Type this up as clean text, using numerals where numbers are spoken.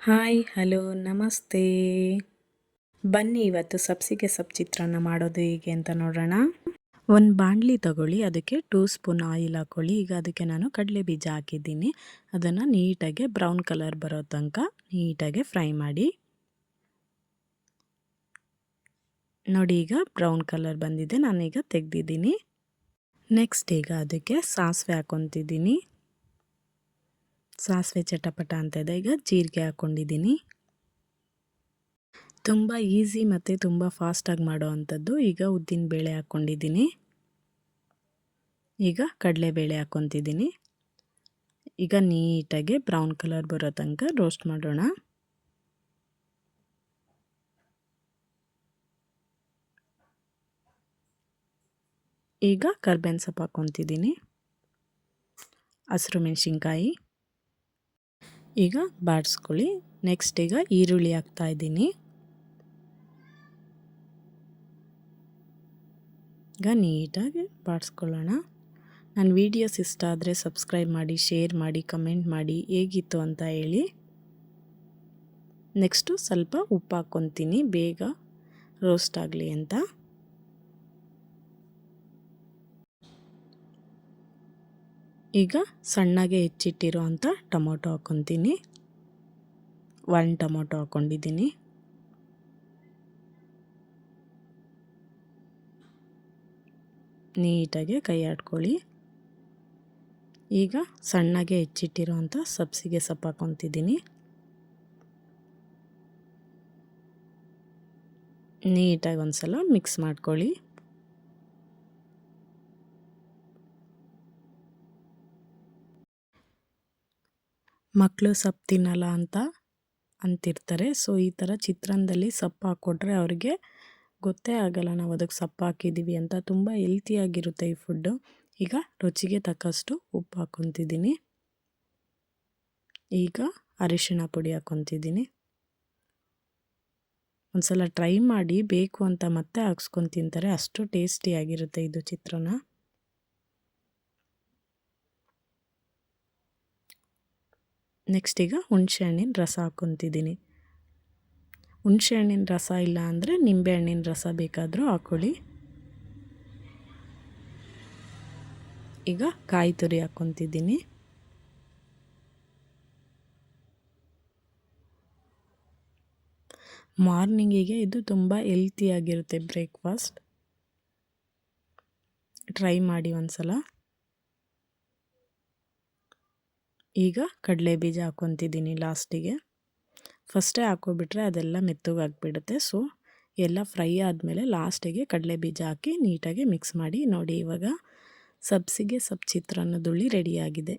Hi hello ನಮಸ್ತೆ. ಬನ್ನಿ ಇವತ್ತು ಸಬ್ಸಿಗೆ ಚಿತ್ರಾನ್ನ ಮಾಡೋದು ಹೇಗೆ ಅಂತ ನೋಡೋಣ. ಒಂದು ಬಾಣಲಿ ತಗೊಳ್ಳಿ, ಅದಕ್ಕೆ 2 ಸ್ಪೂನ್ ಆಯಿಲ್ ಹಾಕ್ಕೊಳ್ಳಿ. ಈಗ ಅದಕ್ಕೆ ನಾನು ಕಡಲೆ ಬೀಜ ಹಾಕಿದ್ದೀನಿ. ಅದನ್ನು ನೀಟಾಗಿ ಬ್ರೌನ್ ಕಲರ್ ಬರೋ ತನಕ ನೀಟಾಗಿ ಫ್ರೈ ಮಾಡಿ. ನೋಡಿ, ಈಗ ಬ್ರೌನ್ ಕಲರ್ ಬಂದಿದೆ, ನಾನೀಗ ತೆಗೆದಿದ್ದೀನಿ. ನೆಕ್ಸ್ಟ್ ಈಗ ಅದಕ್ಕೆ ಸಾಸಿವೆ ಹಾಕ್ಕೊತಿದ್ದೀನಿ. ಸಾಸಿವೆ ಚಟಪಟ ಅಂತ ಇದೆ. ಈಗ ಜೀರಿಗೆ ಹಾಕ್ಕೊಂಡಿದ್ದೀನಿ. ತುಂಬ ಈಸಿ ಮತ್ತು ತುಂಬ ಫಾಸ್ಟಾಗಿ ಮಾಡೋ ಅಂಥದ್ದು. ಈಗ ಉದ್ದಿನಬೇಳೆ ಹಾಕ್ಕೊಂಡಿದ್ದೀನಿ. ಈಗ ಕಡಲೆಬೇಳೆ ಹಾಕ್ಕೊತಿದ್ದೀನಿ. ಈಗ ನೀಟಾಗಿ ಬ್ರೌನ್ ಕಲರ್ ಬರೋ ತನಕ ರೋಸ್ಟ್ ಮಾಡೋಣ. ಈಗ ಕರ್ಬೇವಿನ ಸೊಪ್ಪು ಹಾಕ್ಕೊತಿದ್ದೀನಿ, ಹಸಿರು ಮೆಣಸಿನ್ಕಾಯಿ. ಈಗ ಬಾಡಿಸ್ಕೊಳ್ಳಿ. ನೆಕ್ಸ್ಟ್ ಈಗ ಈರುಳ್ಳಿ ಹಾಕ್ತಾಯಿದ್ದೀನಿ. ಈಗ ನೀಟಾಗಿ ಬಾಡಿಸ್ಕೊಳ್ಳೋಣ. ನನ್ನ ವೀಡಿಯೋಸ್ ಇಷ್ಟ ಆದರೆ ಸಬ್ಸ್ಕ್ರೈಬ್ ಮಾಡಿ, ಶೇರ್ ಮಾಡಿ, ಕಮೆಂಟ್ ಮಾಡಿ, ಹೇಗಿತ್ತು ಅಂತ ಹೇಳಿ. ನೆಕ್ಸ್ಟು ಸ್ವಲ್ಪ ಉಪ್ಪು ಹಾಕ್ಕೊತೀನಿ, ಬೇಗ ರೋಸ್ಟ್ ಆಗಲಿ ಅಂತ. ಈಗ ಸಣ್ಣಗೆ ಹೆಚ್ಚಿಟ್ಟಿರೋ ಅಂಥ ಟೊಮೊಟೊ ಹಾಕ್ಕೊತೀನಿ. 1 ಟೊಮೊಟೊ ಹಾಕ್ಕೊಂಡಿದ್ದೀನಿ. ನೀಟಾಗಿ ಕೈ ಆಡ್ಕೊಳ್ಳಿ. ಈಗ ಸಣ್ಣಗೆ ಹೆಚ್ಚಿಟ್ಟಿರೋ ಅಂಥ ಸಬ್ಸಿಗೆ ಸೊಪ್ಪು ಹಾಕ್ಕೊತಿದ್ದೀನಿ. ನೀಟಾಗಿ ಒಂದು ಸಲ ಮಿಕ್ಸ್ ಮಾಡ್ಕೊಳ್ಳಿ. ಮಕ್ಕಳು ಸೊಪ್ಪು ತಿನ್ನಲ್ಲ ಅಂತಿರ್ತಾರೆ. ಸೊ ಈ ಥರ ಚಿತ್ರಾನ್ನದಲ್ಲಿ ಸೊಪ್ಪು ಹಾಕ್ಕೊಟ್ರೆ ಅವ್ರಿಗೆ ಗೊತ್ತೇ ಆಗಲ್ಲ ನಾವು ಅದಕ್ಕೆ ಸೊಪ್ಪು ಹಾಕಿದ್ದೀವಿ ಅಂತ. ತುಂಬ ಹೆಲ್ತಿಯಾಗಿರುತ್ತೆ ಈ ಫುಡ್ಡು. ಈಗ ರುಚಿಗೆ ತಕ್ಕಷ್ಟು ಉಪ್ಪು ಹಾಕ್ಕೊತಿದ್ದೀನಿ. ಈಗ ಅರಿಶಿಣ ಪುಡಿ ಹಾಕ್ಕೊತಿದ್ದೀನಿ. ಒಂದು ಸಲ ಟ್ರೈ ಮಾಡಿ, ಬೇಕು ಅಂತ ಮತ್ತೆ ಹಾಕ್ಸ್ಕೊಂಡು ತಿಂತಾರೆ, ಅಷ್ಟು ಟೇಸ್ಟಿಯಾಗಿರುತ್ತೆ ಇದು ಚಿತ್ರಾನ್ನ. ನೆಕ್ಸ್ಟ್ ಈಗ ಹುಣಸೆ ಹಣ್ಣಿನ ರಸ ಹಾಕ್ಕೊತಿದ್ದೀನಿ. ಹುಣಸೆ ಹಣ್ಣಿನ ರಸ ಇಲ್ಲ ಅಂದರೆ ನಿಂಬೆ ಹಣ್ಣಿನ ರಸ ಬೇಕಾದರೂ ಹಾಕ್ಕೊಳ್ಳಿ. ಈಗ ಕಾಯಿ ತುರಿ ಹಾಕ್ಕೊತಿದ್ದೀನಿ. ಮಾರ್ನಿಂಗಿಗೆ ಇದು ತುಂಬ ಹೆಲ್ತಿಯಾಗಿರುತ್ತೆ ಬ್ರೇಕ್ಫಾಸ್ಟ್. ಟ್ರೈ ಮಾಡಿ ಒಂದು ಸಲ. ಈಗ ಕಡಲೆ ಬೀಜ ಹಾಕ್ಕೊತಿದ್ದೀನಿ ಲಾಸ್ಟಿಗೆ. ಫಸ್ಟೇ ಹಾಕ್ಕೊಬಿಟ್ರೆ ಅದೆಲ್ಲ ಮೆತ್ತಗಾಗಿಬಿಡುತ್ತೆ. ಸೊ ಎಲ್ಲ ಫ್ರೈ ಆದಮೇಲೆ ಲಾಸ್ಟಿಗೆ ಕಡಲೆ ಬೀಜ ಹಾಕಿ ನೀಟಾಗಿ ಮಿಕ್ಸ್ ಮಾಡಿ. ನೋಡಿ, ಇವಾಗ ಸಬ್ಸಿಗೆ ಚಿತ್ರಾನ್ನದ ಹುಳಿ ರೆಡಿಯಾಗಿದೆ.